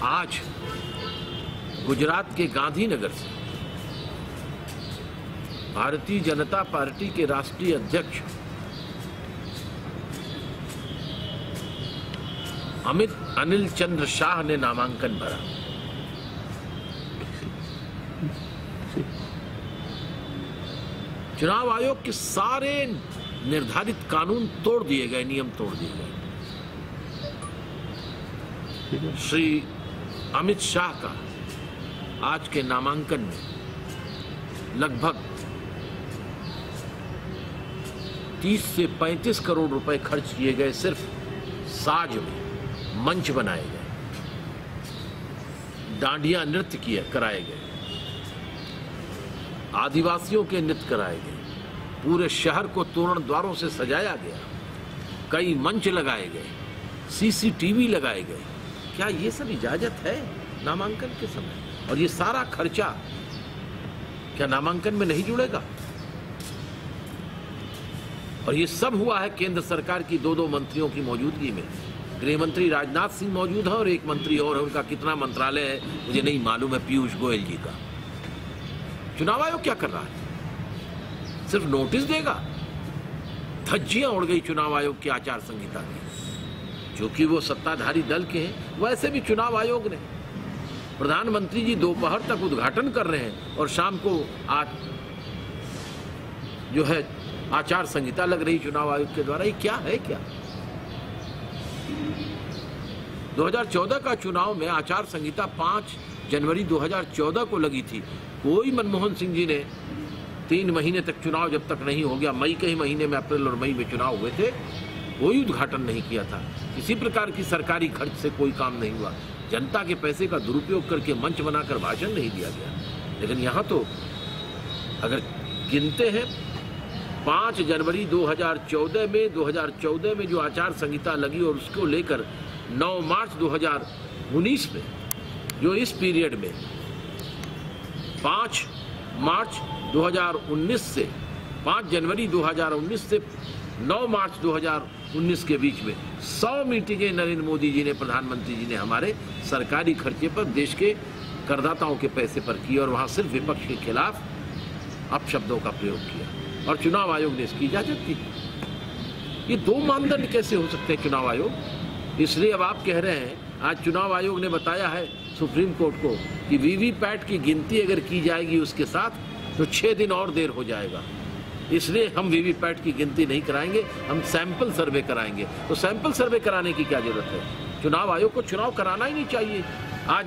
आज गुजरात के गांधीनगर से भारतीय जनता पार्टी के राष्ट्रीय अध्यक्ष अनिल चंद्र शाह ने नामांकन भरा। चुनाव आयोग के सारे निर्धारित कानून तोड़ दिए गए, नियम तोड़ दिए गए। श्री अमित शाह का आज के नामांकन में लगभग 30 से 35 करोड़ रुपए खर्च किए गए। सिर्फ साज में मंच बनाए गए, डांडिया नृत्य कराए गए, आदिवासियों के नृत्य कराए गए, पूरे शहर को तोरण द्वारों से सजाया गया, कई मंच लगाए गए, सीसीटीवी लगाए गए। क्या ये सब इजाजत है नामांकन के समय? और ये सारा खर्चा क्या नामांकन में नहीं जुड़ेगा? और ये सब हुआ है केंद्र सरकार की दो मंत्रियों की मौजूदगी में। गृह मंत्री राजनाथ सिंह मौजूद है और एक मंत्री और है, उनका कितना मंत्रालय है मुझे नहीं मालूम है, पीयूष गोयल जी का। चुनाव आयोग क्या कर रहा है? सिर्फ नोटिस देगा? धज्जियां उड़ गई चुनाव आयोग की आचार संहिता की। जो कि वो सत्ताधारी दल के हैं, वैसे भी चुनाव आयोग ने प्रधानमंत्री जी दोपहर तक उद्घाटन कर रहे हैं और शाम को जो है आचार संहिता लग रही चुनाव आयोग के द्वारा। ये क्या है? क्या 2014 का चुनाव में आचार संहिता 5 जनवरी 2014 को लगी थी। कोई मनमोहन सिंह जी ने 3 महीने तक चुनाव जब तक नहीं हो गया, मई के ही महीने में, अप्रैल और मई में चुनाव हुए थे, कोई उद्घाटन नहीं किया था। किसी प्रकार की सरकारी खर्च से कोई काम नहीं हुआ। जनता के पैसे का दुरुपयोग करके मंच बनाकर भाषण नहीं दिया गया। लेकिन यहाँ तो अगर गिनते हैं 5 जनवरी 2014 में जो आचार संहिता लगी और उसको लेकर 9 मार्च 2019 में, जो इस पीरियड में 5 मार्च 2019 से 5 जनवरी 2019 से 9 मार्च 2019 के बीच में 100 मीटिंगें नरेंद्र मोदी जी ने, प्रधानमंत्री जी ने हमारे सरकारी खर्चे पर, देश के करदाताओं के पैसे पर की और वहां सिर्फ विपक्ष के खिलाफ अपशब्दों का प्रयोग किया और चुनाव आयोग ने इसकी इजाजत दी। ये 2 मानदंड कैसे हो सकते हैं चुनाव आयोग? इसलिए अब आप कह रहे हैं, आज चुनाव आयोग ने बताया है सुप्रीम कोर्ट को कि वीवीपैट की गिनती अगर की जाएगी उसके साथ तो 6 दिन और देर हो जाएगा। इसलिए हम वीवीपैट की गिनती नहीं कराएंगे, हम सैंपल सर्वे कराएंगे। तो सैंपल सर्वे कराने की क्या जरूरत है? चुनाव आयोग को चुनाव कराना ही नहीं चाहिए। आज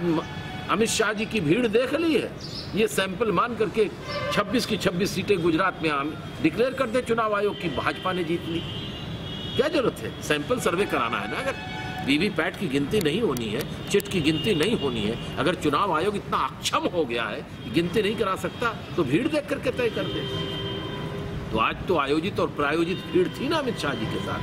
अमित शाह जी की भीड़ देख ली है, ये सैंपल मान करके 26 की 26 सीटें गुजरात में डिक्लेयर कर दे चुनाव आयोग की, भाजपा ने जीत ली। क्या जरूरत है? सैंपल सर्वे कराना है ना। अगर वीवीपैट की गिनती नहीं होनी है, चिट की गिनती नहीं होनी है, अगर चुनाव आयोग इतना अक्षम हो गया है कि गिनती नहीं करा सकता, तो भीड़ देख करके तय कर दे। तो आज तो आयोजित और प्रायोजित भीड़ थी ना अमित शाह जी के साथ।